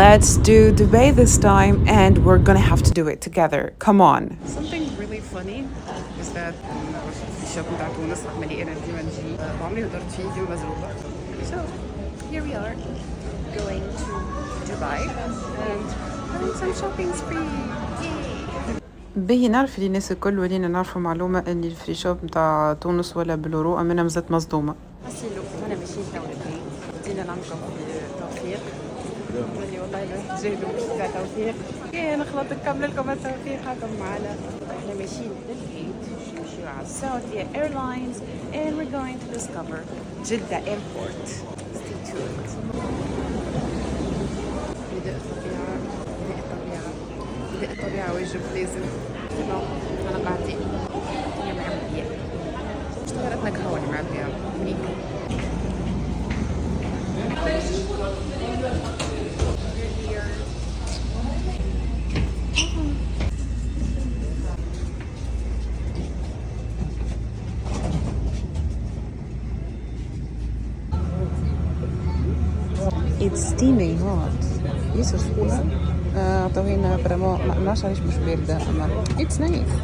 Let's do Dubai this time and we're gonna have to do it together. Come on. Something really funny is that في الشوب بتاع تونس رغم اللي انا ديما نجي بعمري هدرت فيه ديما مزروبه. So here we are going to Dubai and having some shopping spree. Yay! باهي نعرف اللي الناس الكل ولينا نعرفوا معلومة ان الفري شوب متاع تونس ولا بالورو امنا مازالت مصدومة. حسيلو انا ماشيين تو للبيت بدينا نعملوا في توفيق اللي والله لا جهدوا تاع توفيق كي نخلط نكمل لكم التوفيق هاكم معنا. احنا ماشيين للبيت نمشيو على سعودية ايرلاينز and we're going to discover جدة airport. Stay tuned. بدء الطبيعة بدء الطبيعة بدء الطبيعة واجب لازم أنا قاعدين هي معبية اشتغلتنا قهوة اللي معبية منيك. It's steaming hot. ياسر سخونة. عطاوينا برامون ما نعرفش علاش مش باردة أما it's nice.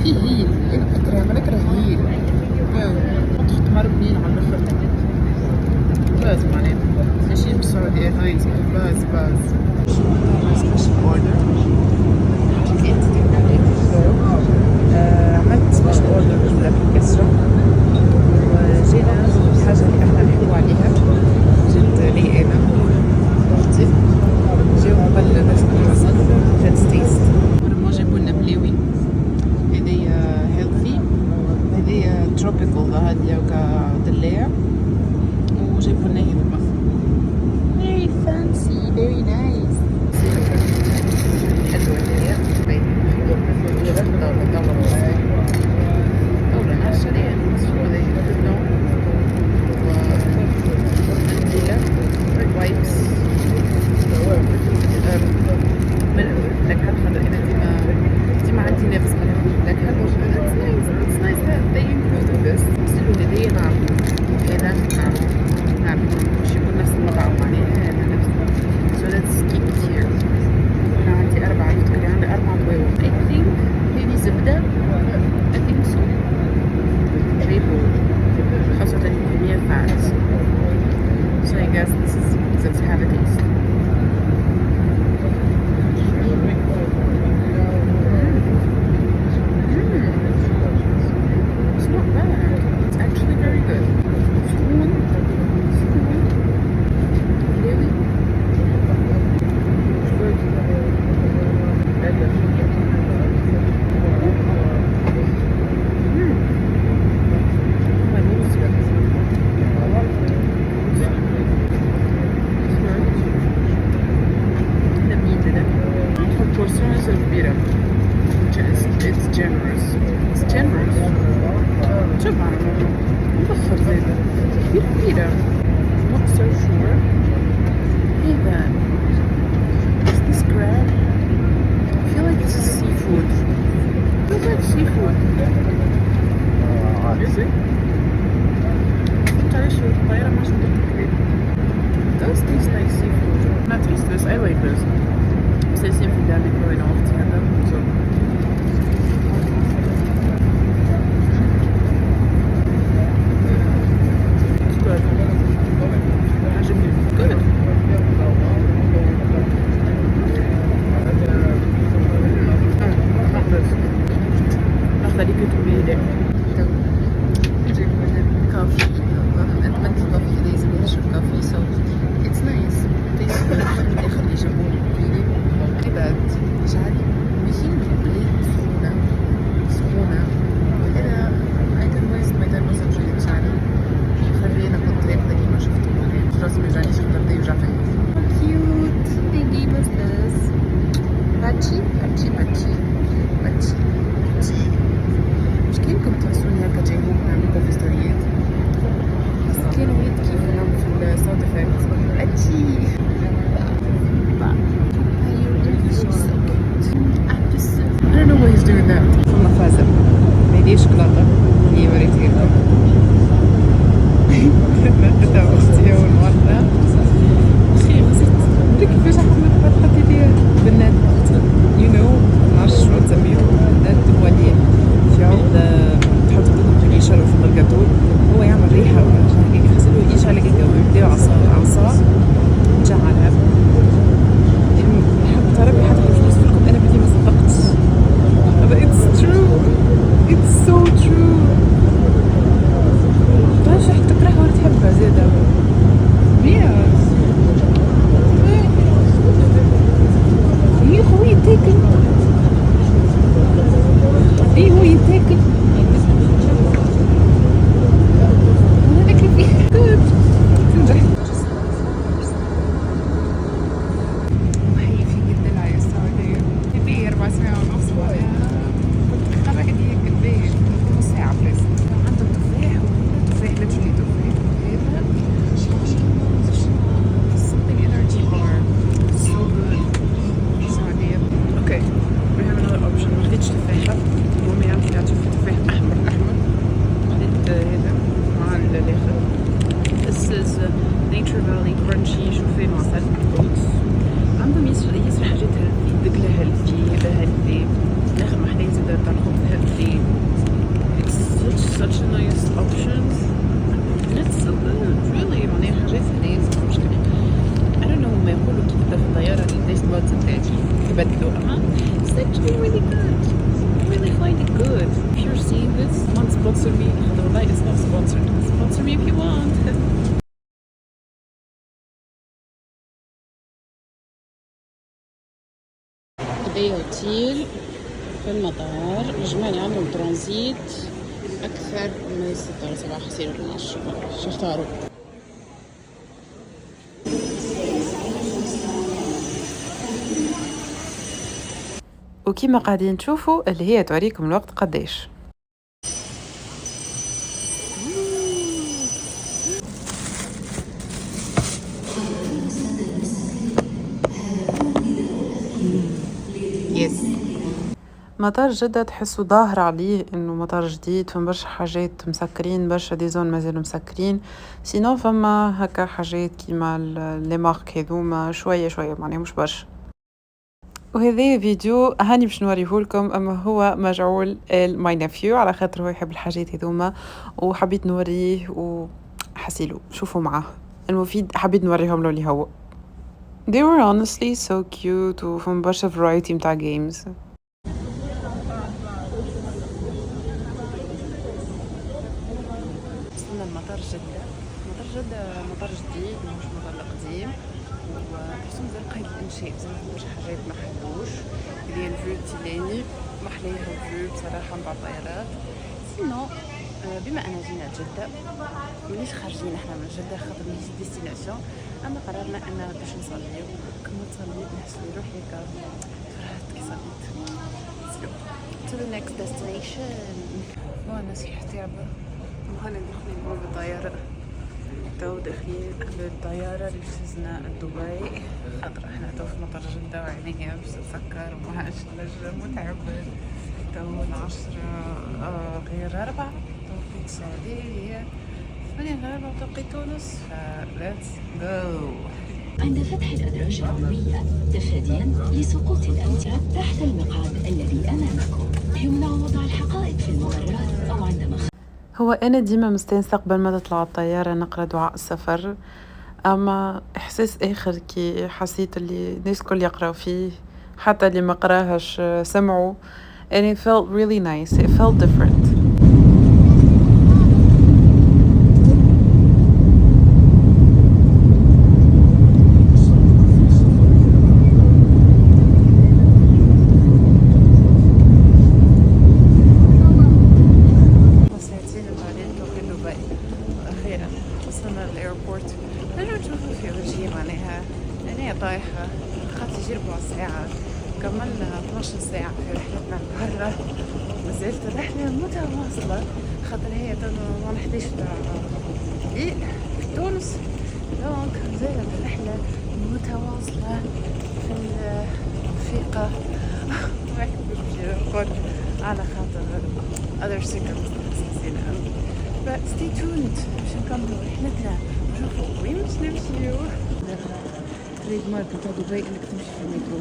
في هيل انا نكره هيل تحط مربين على الاخر باز معناها ماشي بالسعودية ايرلاينز باز سبيشال اوردر عملت سبيشال اوردر بالكسرة وجينا الحاجة اللي احنا نحكوا عليها جد لي انا وقتي جاو قبل باش نوصل جات تيست فريمون جابولنا بلاوي هذه هيلثي هذه تروبيكال هادية وكا دلاع وجابولنا هذوما very fancy very nice حلوة هي دورة نعشة ليه نصفو ذي بدنو ومنديلة وايبس لك هالخضر أنا ديما عندي نفس لك هالخضر it's nice that they included this سلو لدي نعرفو هذا نعرفو مش يكون نفس المطعم معناها هذا نفس so let's keep it here أنا عندي 4 يفتكر عندي 4 بواوة I think هذه زبدة I think so جايبو خاصة الكمية فات so I guess this is let's have a taste it's not bad it's actually very good spoon really it's generous شوف مبخر زيادة كبيرة not so sure إذا is this crab I feel like this is seafood feels like seafood is it كنت على شوية طايرة ما شفت الكريب it does taste like seafood not taste this I like this بس seafood يعني كوين أختي هذا so good he's doing that. ثم فازة هذه شوكولاتة هي وريتها لكم. ناخدها أختي أول مرة. أخي غزت لك كيفاش عملت الطريقة ديال بنات you know معرفتش شنو نسميهم بنات دواليين يعود تحط بدهم يشعلوا في الكاتو هو يعمل ريحة ولا شي هكاك يغسلوا يشعل هكاك ويبداو عصا جعلها نحب تربي حتى فلوس لكم أنا بدي ما صدقت but it's true it's so true تعرفش راح تكرهها ولا تحبها زيادة Yes. هي هو يتاكل ايه هو يتاكل انا ناكل فيه good تنجح وهي في الدلع يا السعودية كبير 4 ساعات ونص كنت خرج هدية كبير نص ساعة بس عندهم تفاح literally تفاح هذا something energy bar so good السعودية okay we have another option ما خديتش تفاحة المهم يعني طلعت في تفاح أحمر خديت هذا مع الآخر this is Nature Valley crunchy شوفان وعسل عندهم يسر حاجات healthy دقلة healthy هذا healthy الآخر محلين زادة تاع الخبز healthy it's such a nice option and it's so good really معناها حاجات هنايا مش مشكلة I don't know ما يقولوا كي تبدا في الطيارة الناس بادز نتاعي يبدلوا أما it's actually really good I really find it good if you're seeing this don't sponsor me والله it's not sponsored sponsor me if you want بداية اوتيل في المطار الجماعة عندهم ترانزيت أكثر من 6 ولا 7 حصير ولا 10 شو اختاروا وكما قاعدين تشوفوا اللي هي توريكم الوقت قديش يس مطار جدة تحسوا ظاهر عليه انه مطار جديد فما برشا حاجات مسكرين برشا دي زون مازالوا مسكرين سينو فما هكا حاجات كيما لي مارك هذوما شويه معناها مش برشا وهذا فيديو هاني باش نوريهولكم اما هو مجعول ماي نفيو على خاطر هو يحب الحاجات هذوما وحبيت نوريه وحسيلو شوفوا معاه المفيد حبيت نوريهم له اللي هو they were honestly so cute وفهم برشا variety متاع games وصلنا لمطار جدة مطار جديد مش مطار القديم وتحسوا مازال قيد الانشاء بزاف برشا حاجات ما حلوش اللي هي الفيو التيلاني ما حلاها الفيو بصراحه متاع الطيارات سينو بما ان جينا جده مانيش خارجين احنا من جده خاطر ماشي ديستيناسيون اما قررنا ان باش نصليو كما صليت نحس روحي هكا فرحت كي صليت to the next destination الناس يحتابوا وهنا داخلين بالطياره تو داخلين بالطيارة اللي فزنا دبي خاطر احنا تو في مطار جدة وعينيا باش تسكر وماهاش نجم متعبة تو 10 غير 4 توقيت السعودية هي 8 غير 4 توقيت تونس let's go عند فتح الأدراج الأمامية تفاديا لسقوط الأمتعة تحت المقعد الذي أمامكم يمنع وضع الحقائب في الممرات أو عندما هو أنا ديما مستنسة قبل ما تطلع الطيارة نقرأ دعاء السفر أما إحساس آخر كي حسيت اللي الناس كل يقرأوا فيه حتى اللي ما قراهاش سمعوا and it felt really nice it felt different طايحة خاطر يجي 4 ساعات كملنا 12 ساعة في رحلتنا برا مازالت الرحلة متواصلة خاطر هي ما نحتاج في تونس دونك مازالت الرحلة متواصلة في الرفيقة واحد بيجي على خاطر other circumstances you know. But stay tuned باش نكملوا رحلتنا نشوفوا وين باش نمشيو. تريد مارك تاع دبي انك تمشي في المترو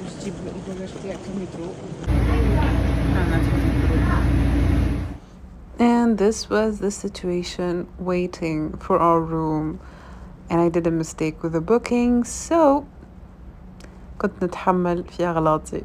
باش تجيب الباجاج تاعك في المترو. And this was the situation waiting for our room, and I did a mistake with the booking, so كنت نتحمل في أغلاطي.